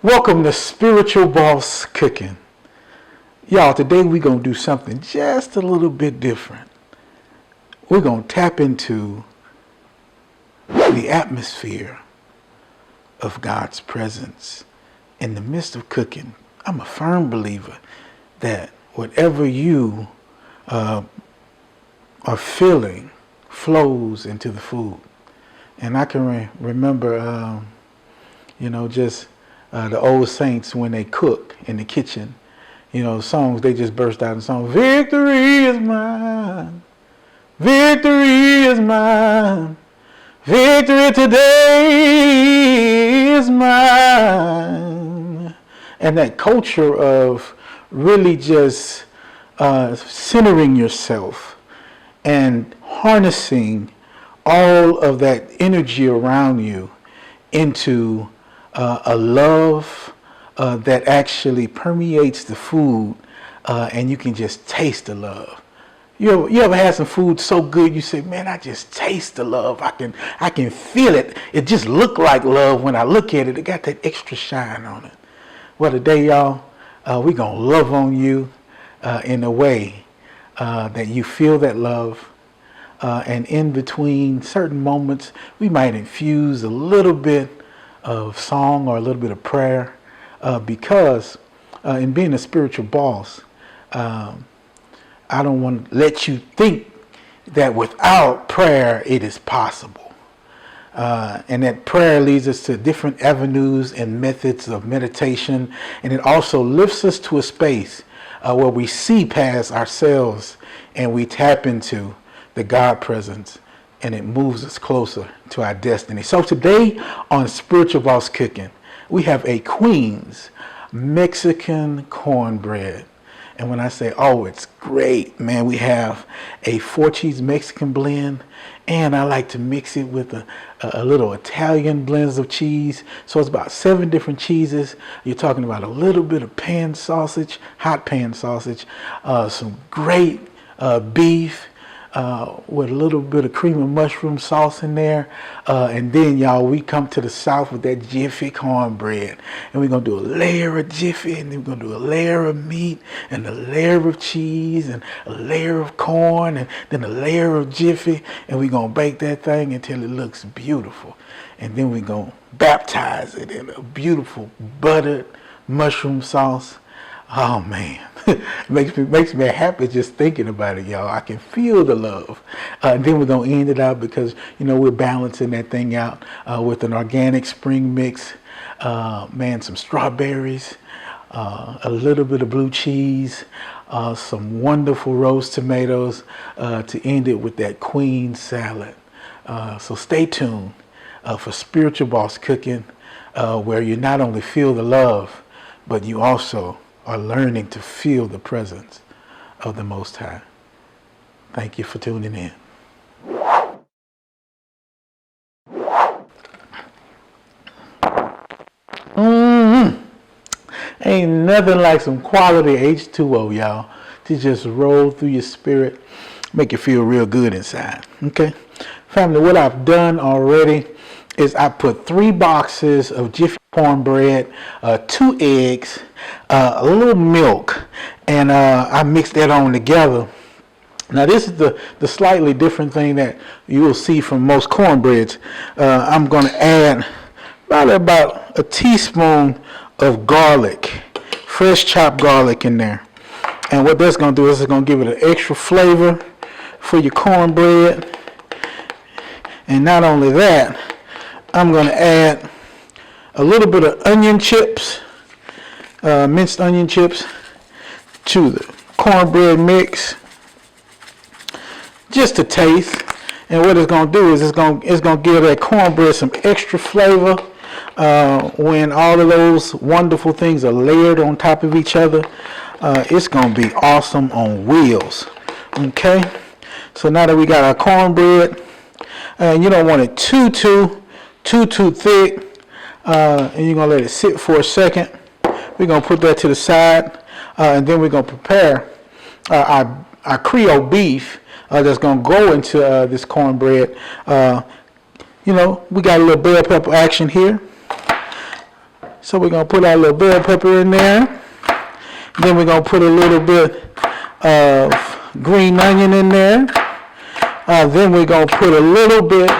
Welcome to Spiritual Boss Cooking. Y'all, today we're going to do something just a little bit different. We're going to tap into the atmosphere of God's presence in the midst of cooking. I'm a firm believer that whatever you are feeling flows into the food. And I can remember, the old saints when they cook in the kitchen, songs, they just burst out in song. Victory is mine. Victory is mine. Victory today is mine. And that culture of really just centering yourself and harnessing all of that energy around you into a love that actually permeates the food, and you can just taste the love. You ever had some food so good you say, man, I just taste the love. I can feel it. It just look like love when I look at it. It got that extra shine on it. Well, today, y'all, we're going to love on you in a way that you feel that love. And in between certain moments, we might infuse a little bit of song or a little bit of prayer, because in being a spiritual boss, I don't want to let you think that without prayer it is possible, and that prayer leads us to different avenues and methods of meditation, and it also lifts us to a space where we see past ourselves and we tap into the God presence, and it moves us closer to our destiny. So today on Spiritual Boss Cooking, we have a Queen's Mexican cornbread. And when I say, oh, it's great, man, we have a 4-cheese Mexican blend, and I like to mix it with a little Italian blends of cheese. So it's about 7 different cheeses. You're talking about a little bit of pan sausage, hot pan sausage, some great beef, with a little bit of cream and mushroom sauce in there. And then, y'all, we come to the South with that Jiffy cornbread. And we're going to do a layer of Jiffy, and then we're going to do a layer of meat, and a layer of cheese, and a layer of corn, and then a layer of Jiffy. And we're going to bake that thing until it looks beautiful. And then we're going to baptize it in a beautiful buttered mushroom sauce. Oh, man. It makes me happy just thinking about it, y'all. I can feel the love. And then we're going to end it out because, we're balancing that thing out with an organic spring mix, some strawberries, a little bit of blue cheese, some wonderful roast tomatoes, to end it with that queen salad. So stay tuned for Spiritual Boss Cooking, where you not only feel the love, but you also are learning to feel the presence of the Most High. Thank you for tuning in. Ain't nothing like some quality H2O, y'all, to just roll through your spirit, make you feel real good inside. Okay? Family, what I've done already is I put 3 boxes of Jiffy cornbread, 2 eggs, a little milk, and I mixed that on together. Now this is the slightly different thing that you will see from most cornbreads. I'm going to add about a teaspoon of garlic, fresh chopped garlic in there. And what that's going to do is it's going to give it an extra flavor for your cornbread. And not only that, I'm going to add a little bit of onion chips, minced onion chips, to the cornbread mix, just to taste. And what it's going to do is it's going to give that cornbread some extra flavor when all of those wonderful things are layered on top of each other. It's going to be awesome on wheels. Okay, so now that we got our cornbread, and you don't want it too thick, and you're going to let it sit for a second. We're going to put that to the side, and then we're going to prepare our Creole beef that's going to go into this cornbread. We got a little bell pepper action here. So we're going to put our little bell pepper in there. Then we're going to put a little bit of green onion in there. Then we're going to put a little bit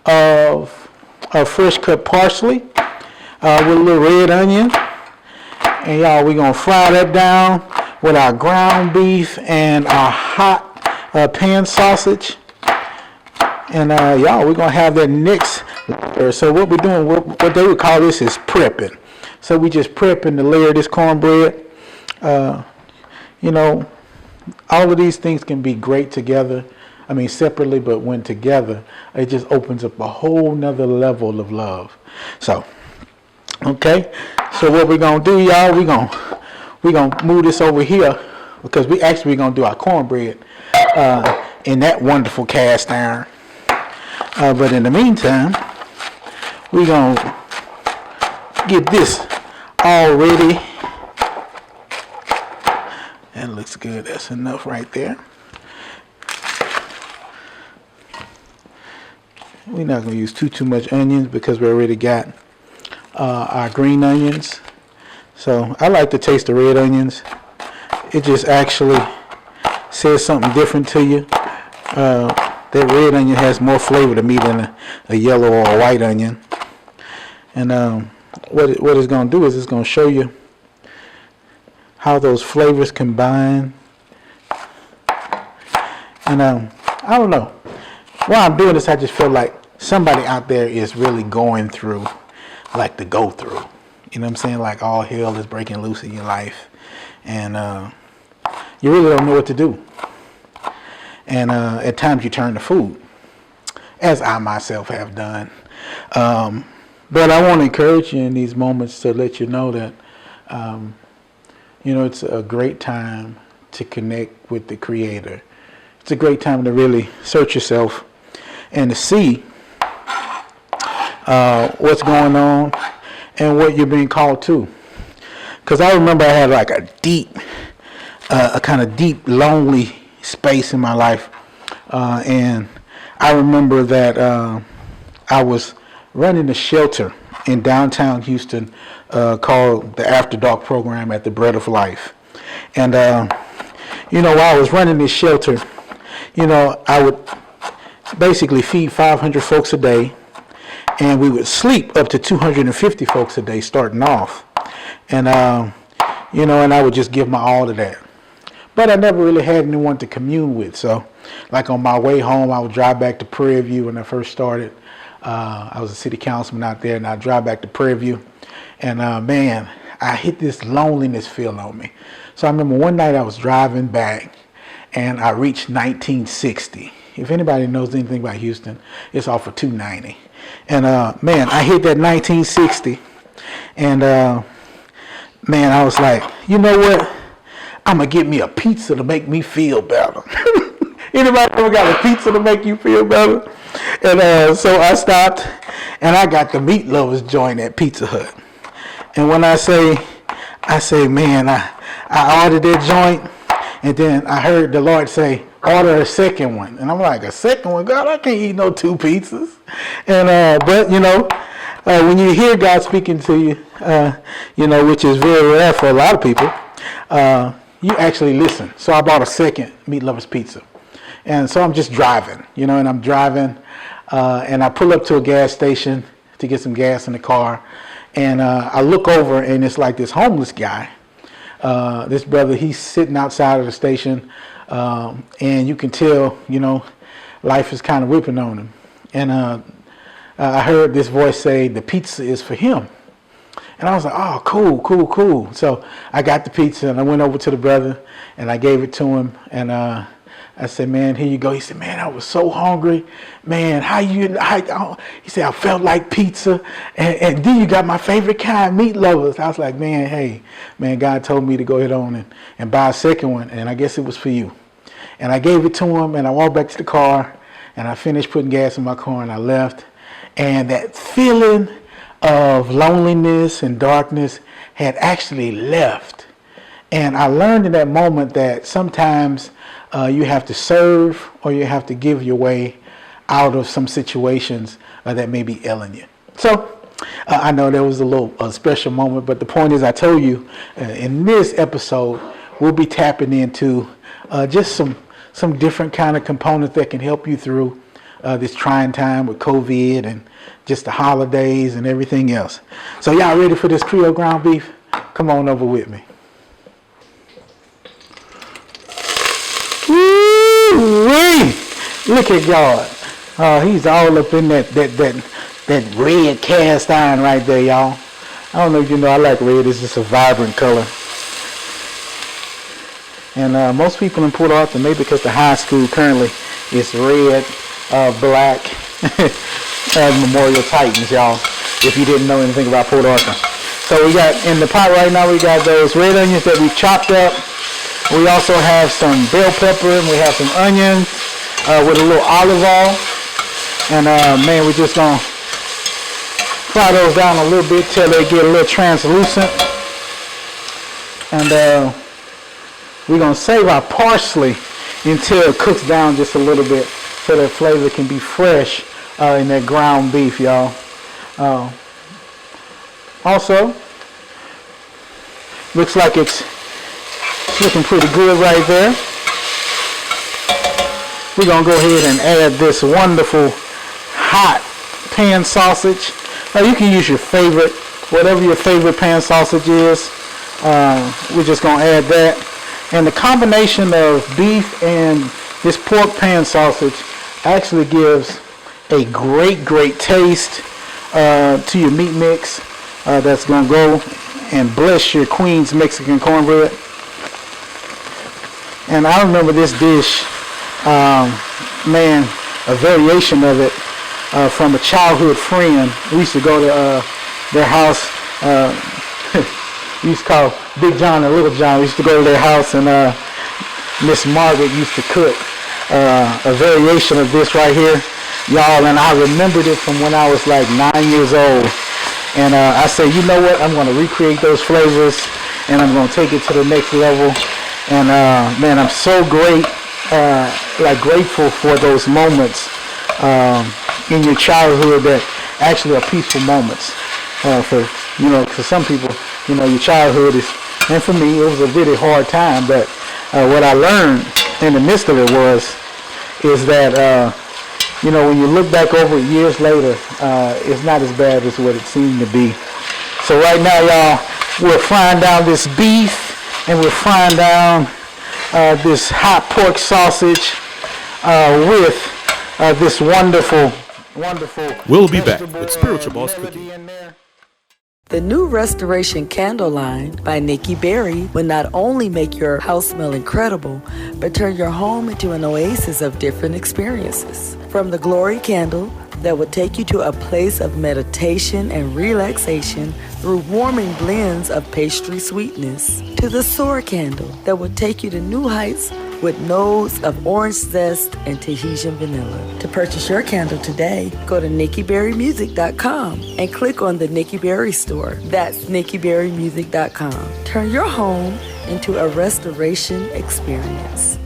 of fresh cut parsley with a little red onion. And y'all, we're going to fry that down with our ground beef and our hot pan sausage. And y'all, we're going to have that next layer. So what we're doing, what they would call this is prepping. So we just prepping to layer this cornbread. You know, all of these things can be great together. I mean, separately, but when together, it just opens up a whole nother level of love. So, okay. So what we're going to do, y'all, we're gonna move this over here because we're going to do our cornbread in that wonderful cast iron. But in the meantime, we're going to get this all ready. That looks good. That's enough right there. We're not going to use too much onions because we already got our green onions. So I like to taste the red onions. It just actually says something different to you. That red onion has more flavor to me than a yellow or a white onion. And what it's going to do is it's going to show you how those flavors combine. And I don't know. While I'm doing this, I just feel like somebody out there is really going through, like the go through. You know what I'm saying? Like all hell is breaking loose in your life. And you really don't know what to do. And at times you turn to food, as I myself have done. But I want to encourage you in these moments to let you know that, you know, it's a great time to connect with the Creator. It's a great time to really search yourself and to see what's going on and what you're being called to. Because I remember I had like a kind of deep, lonely space in my life. And I remember that I was running a shelter in downtown Houston called the After Dark program at the Bread of Life. And, you know, while I was running this shelter, you know, I would basically feed 500 folks a day, and we would sleep up to 250 folks a day starting off. And, you know, and I would just give my all to that. But I never really had anyone to commune with. So, like on my way home, I would drive back to Prairie View when I first started. I was a city councilman out there, and I'd drive back to Prairie View. And, man, I hit this loneliness feel on me. So I remember one night I was driving back, and I reached 1960. If anybody knows anything about Houston, it's off of 290. And, man, I hit that 1960. And, man, I was like, you know what? I'm going to get me a pizza to make me feel better. Anybody ever got a pizza to make you feel better? And so I stopped, and I got the meat lovers joint at Pizza Hut. And when I say, man, I ordered that joint, and then I heard the Lord say, order a second one. And I'm like, a second one? God, I can't eat no 2 pizzas. And but, you know, when you hear God speaking to you, you know, which is very rare for a lot of people, you actually listen. So I bought a second Meat Lovers Pizza. And so I'm just driving, you know, and I'm driving, and I pull up to a gas station to get some gas in the car. And I look over, and it's like this homeless guy. This brother, he's sitting outside of the station, and you can tell, you know, life is kind of whipping on him. And I heard this voice say, the pizza is for him. And I was like, oh, cool. So I got the pizza, and I went over to the brother, and I gave it to him. And I said, man, here you go. He said, man, I was so hungry. Man, he said, I felt like pizza. And then you got my favorite kind, Meat Lovers. I was like, man, hey, man, God told me to go ahead on and buy a second one. And I guess it was for you. And I gave it to him, and I walked back to the car, and I finished putting gas in my car, and I left. And that feeling of loneliness and darkness had actually left. And I learned in that moment that sometimes you have to serve, or you have to give your way out of some situations that may be ailing you. So I know there was a special moment, but the point is, I told you in this episode we'll be tapping into just some different kind of components that can help you through this trying time with COVID and just the holidays and everything else. So y'all ready for this Creole ground beef? Come on over with me. Woo-wee! Look at God. He's all up in that red cast iron right there, y'all. I don't know if you know, I like red. It's just a vibrant color. And most people in Port Arthur, maybe because the high school currently is red, black, Memorial Titans, y'all, if you didn't know anything about Port Arthur. So we got, in the pot right now, we got those red onions that we chopped up. We also have some bell pepper, and we have some onions with a little olive oil. And man, we're just going to fry those down a little bit till they get a little translucent. And we're going to save our parsley until it cooks down just a little bit so that flavor can be fresh in that ground beef, y'all. Also, looks like it's looking pretty good right there. We're going to go ahead and add this wonderful hot pan sausage. You can use your favorite, whatever your favorite pan sausage is. We're just going to add that. And the combination of beef and this pork pan sausage actually gives a great taste to your meat mix. That's going to go and bless your Queen's Mexican cornbread. And I remember this dish, man, a variation of it from a childhood friend. We used to go to their house. We used to call Big John and Little John. We used to go to their house, and Miss Margaret used to cook a variation of this right here, y'all. And I remembered it from when I was like 9 years old. And I said, you know what? I'm going to recreate those flavors, and I'm going to take it to the next level. And man, I'm so grateful for those moments in your childhood that actually are peaceful moments. For some people, your childhood is, and for me, it was a really hard time. But what I learned in the midst of it is that when you look back over it years later, it's not as bad as what it seemed to be. So right now, y'all, we're frying down this beef, and we're frying down this hot pork sausage with this wonderful. We'll be back with Spiritual Boss Cooking. The new Restoration Candle line by Nikki Berry will not only make your house smell incredible, but turn your home into an oasis of different experiences. From the Glory Candle that will take you to a place of meditation and relaxation through warming blends of pastry sweetness, to the Soar Candle that will take you to new heights with notes of orange zest and Tahitian vanilla. To purchase your candle today, go to NikkiBerryMusic.com and click on the Nikki Berry store. That's NikkiBerryMusic.com. Turn your home into a restoration experience.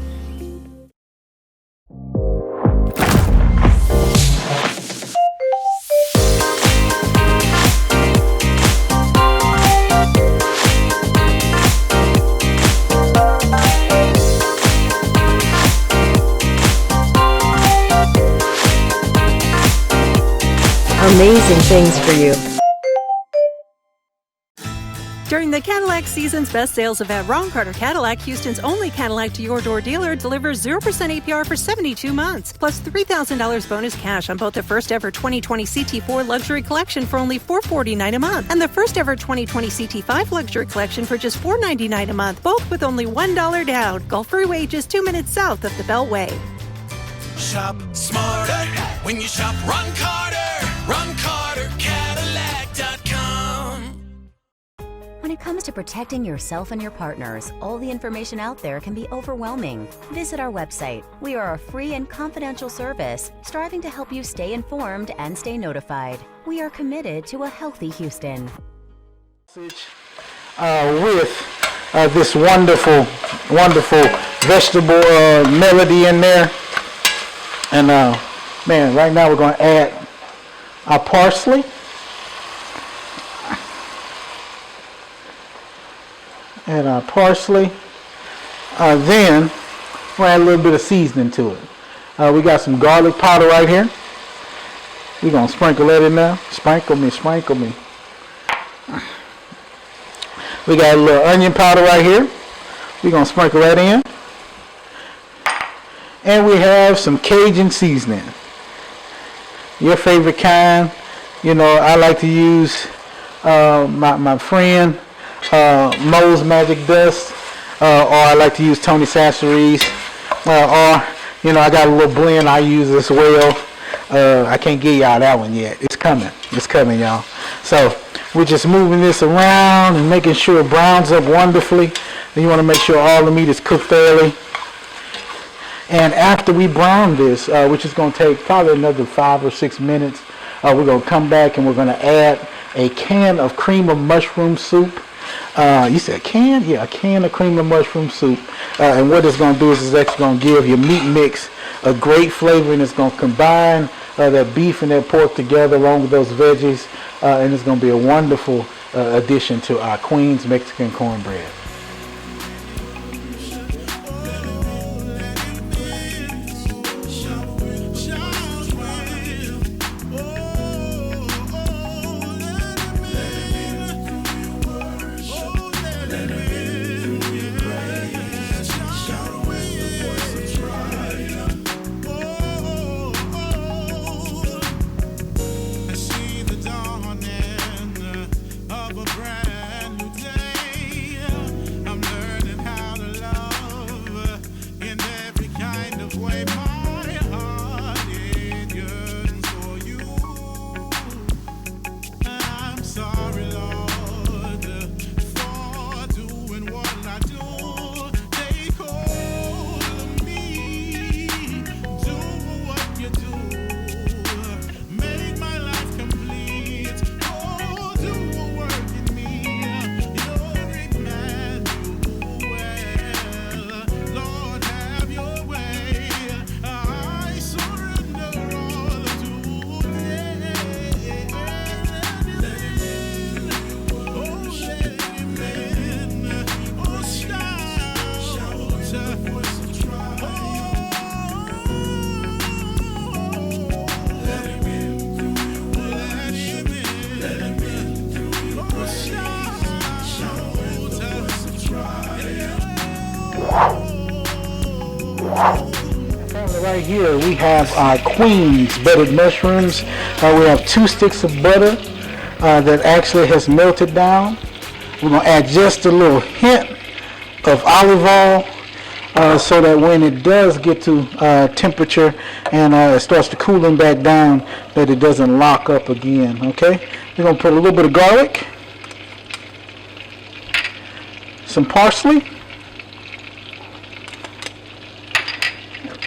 Amazing things for you. During the Cadillac Season's Best Sales event, Ron Carter Cadillac, Houston's only Cadillac to-your-door dealer, delivers 0% APR for 72 months, plus $3,000 bonus cash on both the first-ever 2020 CT4 Luxury Collection for only $449 a month, and the first-ever 2020 CT5 Luxury Collection for just $499 a month, both with only $1 down. Gulf Freeway, just 2 minutes south of the Beltway. Shop smarter when you shop Ron Carter. RonCarterCadillac.com. When it comes to protecting yourself and your partners, all the information out there can be overwhelming. Visit our website. We are a free and confidential service striving to help you stay informed and stay notified. We are committed to a healthy Houston. With this wonderful vegetable melody in there. And man, right now we're going to add our parsley. Add our parsley. Then we'll add a little bit of seasoning to it. We got some garlic powder right here. We're going to sprinkle that in there. Sprinkle me, sprinkle me. We got a little onion powder right here. We're going to sprinkle that in. And we have some Cajun seasoning. Your favorite kind. You know, I like to use my friend Mo's Magic Dust. Or I like to use Tony Sassery's. Or, you know, I got a little blend I use as well. I can't get y'all that one yet. It's coming. It's coming, y'all. So we're just moving this around and making sure it browns up wonderfully. And you want to make sure all the meat is cooked thoroughly. And after we brown this, which is going to take probably another 5 or 6 minutes, we're going to come back and we're going to add a can of cream of mushroom soup. You said can? Yeah, a can of cream of mushroom soup. And what it's going to do is it's actually going to give your meat mix a great flavor, and it's going to combine that beef and that pork together along with those veggies, and it's going to be a wonderful addition to our Queen's Mexican cornbread. Right here we have our Queen's buttered mushrooms. We have 2 sticks of butter that actually has melted down. We're going to add just a little hint of olive oil so that when it does get to temperature and it starts to cooling back down, that it doesn't lock up again. Okay, we're going to put a little bit of garlic, some parsley,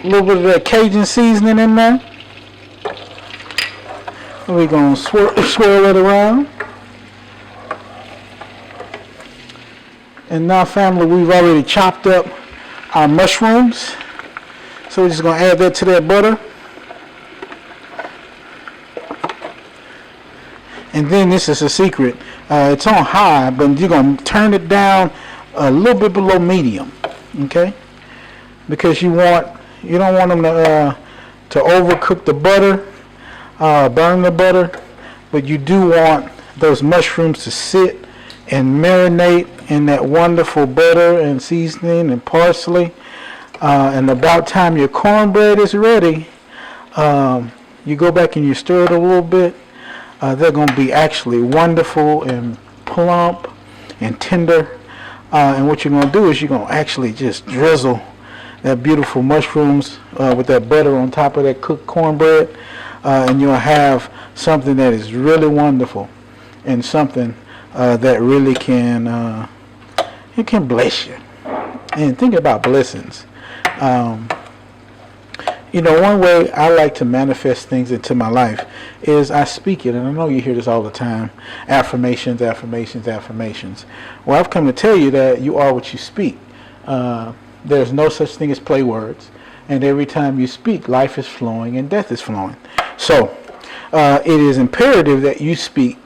a little bit of that Cajun seasoning in there. We're going to swirl it around. And now, family, we've already chopped up our mushrooms. So we're just going to add that to that butter. And then this is a secret. It's on high, but you're going to turn it down a little bit below medium. Okay? Because you don't want them to overcook the butter, burn the butter, but you do want those mushrooms to sit and marinate in that wonderful butter and seasoning and parsley. And about time your cornbread is ready, you go back and you stir it a little bit. They're going to be actually wonderful and plump and tender. And what you're going to do is you're going to actually just drizzle that beautiful mushrooms with that butter on top of that cooked cornbread, and you'll have something that is really wonderful and something that really can it can bless you. And think about blessings. You know, one way I like to manifest things into my life is I speak it, and I know you hear this all the time: affirmations, affirmations, affirmations. Well, I've come to tell you that you are what you speak. There's no such thing as play words, and every time you speak, life is flowing and death is flowing. So it is imperative that you speak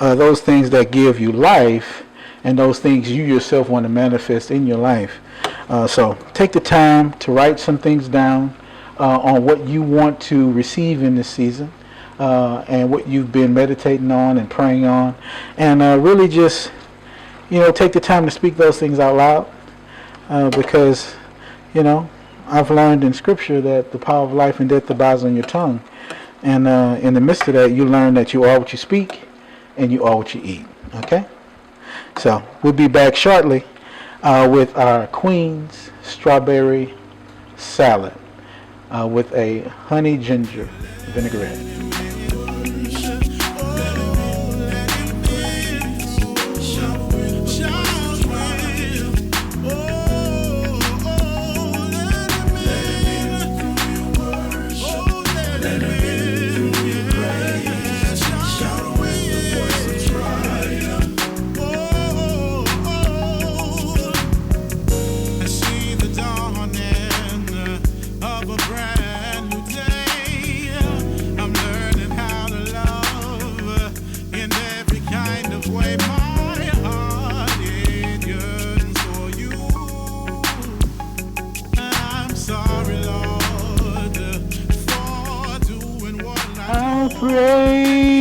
those things that give you life and those things you yourself want to manifest in your life. So take the time to write some things down on what you want to receive in this season, and what you've been meditating on and praying on, and really just, take the time to speak those things out loud, because, I've learned in Scripture that the power of life and death abides on your tongue. And in the midst of that, you learn that you are what you speak and you are what you eat. Okay? So we'll be back shortly with our Queen's Strawberry Salad with a honey ginger vinaigrette. Praise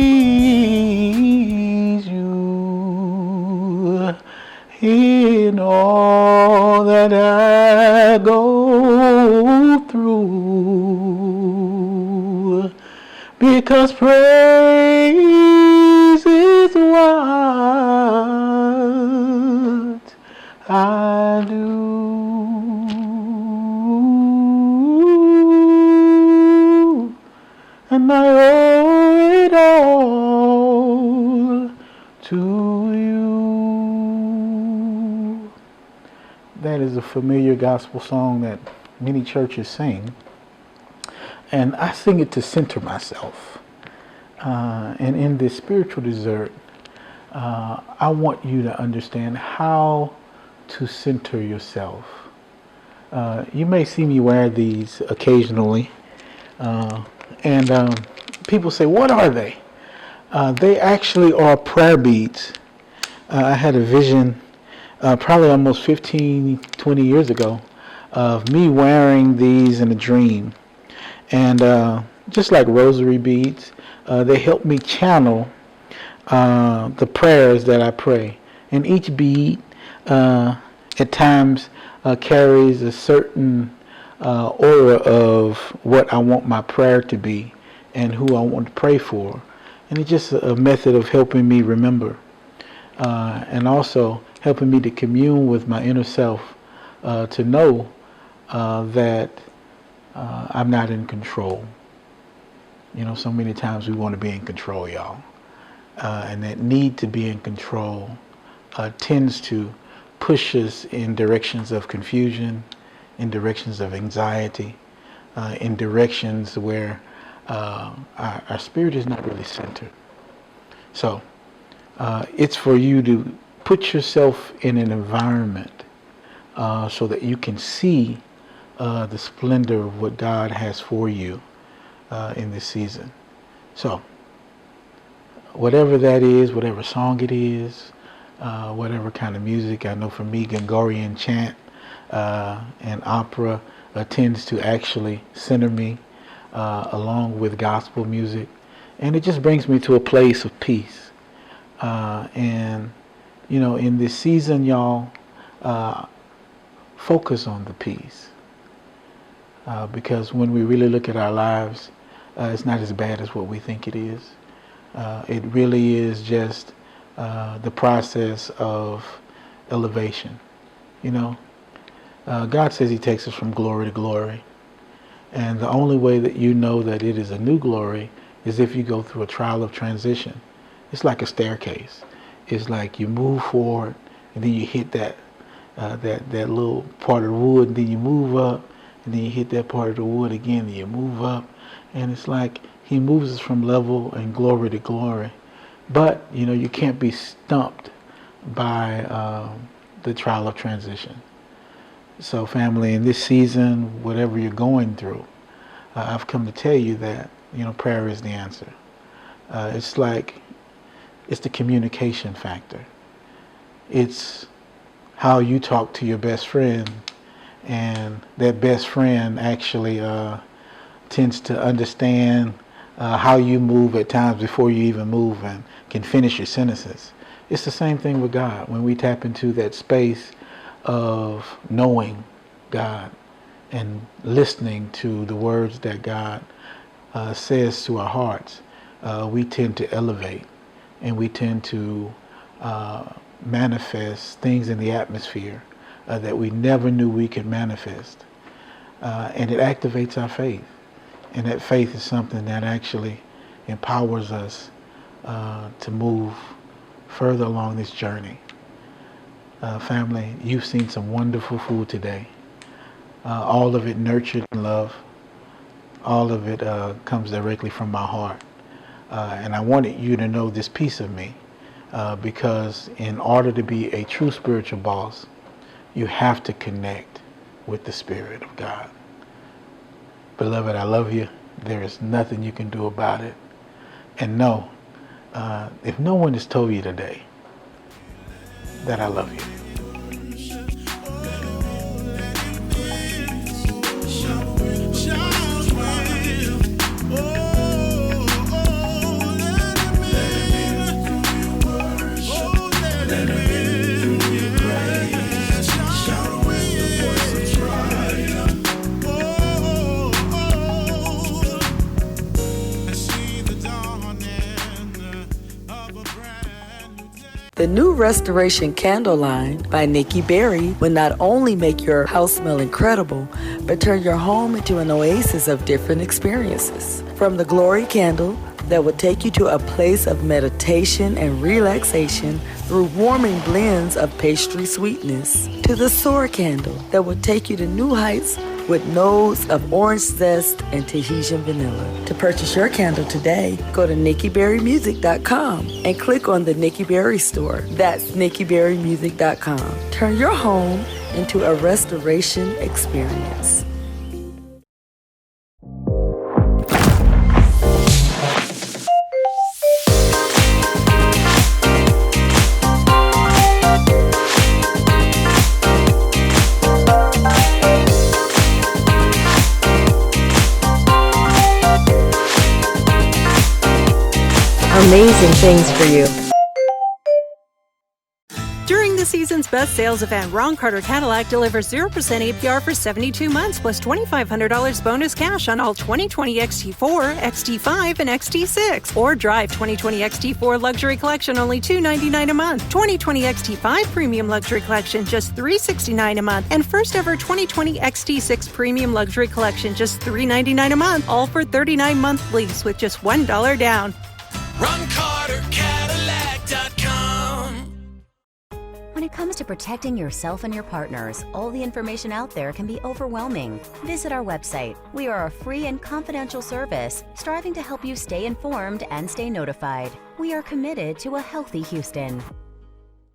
you in all that I go through, because praise is what I do. And I owe it all to you. That is a familiar gospel song that many churches sing. And I sing it to center myself. And in this spiritual dessert, I want you to understand how to center yourself. You may see me wear these occasionally. And people say, what are they? They actually are prayer beads. I had a vision probably almost 15, 20 years ago of me wearing these in a dream. And just like rosary beads, they help me channel the prayers that I pray. And each bead at times carries a certain aura of what I want my prayer to be and who I want to pray for. And it's just a method of helping me remember, and also helping me to commune with my inner self, to know that I'm not in control. So many times we want to be in control, y'all. And that need to be in control tends to push us in directions of confusion, in directions of anxiety, in directions where our spirit is not really centered. So it's for you to put yourself in an environment so that you can see the splendor of what God has for you in this season. So whatever that is, whatever song it is, whatever kind of music, I know for me, Gregorian chant and opera tends to actually center me, along with gospel music, and it just brings me to a place of peace. And in this season, y'all, focus on the peace, because when we really look at our lives, it's not as bad as what we think it is. It really is just the process of elevation. God says he takes us from glory to glory. And the only way that you know that it is a new glory is if you go through a trial of transition. It's like a staircase. It's like you move forward and then you hit that little part of the wood, and then you move up, and then you hit that part of the wood again, and you move up. And it's like he moves us from level and glory to glory. But, you can't be stumped by the trial of transition. So family, in this season, whatever you're going through, I've come to tell you that, prayer is the answer. It's the communication factor. It's how you talk to your best friend, and that best friend actually tends to understand how you move at times before you even move and can finish your sentences. It's the same thing with God. When we tap into that space of knowing God and listening to the words that God says to our hearts, we tend to elevate, and we tend to manifest things in the atmosphere that we never knew we could manifest. And it activates our faith. And that faith is something that actually empowers us to move further along this journey. Family, you've seen some wonderful food today. All of it nurtured in love. All of it comes directly from my heart. And I wanted you to know this piece of me, because in order to be a true spiritual boss, you have to connect with the Spirit of God. Beloved, I love you. There is nothing you can do about it. And no, if no one has told you today that I love you, The new Restoration Candle line by Nikki Berry will not only make your house smell incredible, but turn your home into an oasis of different experiences. From the Glory Candle that will take you to a place of meditation and relaxation through warming blends of pastry sweetness, to the Soar Candle that will take you to new heights with notes of orange zest and Tahitian vanilla. To purchase your candle today, go to NikkiBerryMusic.com and click on the Nikki Berry store. That's NikkiBerryMusic.com. Turn your home into a restoration experience. Amazing things for you. During the season's best sales event, Ron Carter Cadillac delivers 0% APR for 72 months plus $2,500 bonus cash on all 2020 XT4, XT5, and XT6. Or drive 2020 XT4 Luxury Collection only $299 a month. 2020 XT5 Premium Luxury Collection just $369 a month. And first ever 2020 XT6 Premium Luxury Collection just $399 a month. All for 39-month lease with just $1 down. RonCarterCadillac.com. When it comes to protecting yourself and your partners, all the information out there can be overwhelming. Visit our website. We are a free and confidential service striving to help you stay informed and stay notified. We are committed to a healthy Houston.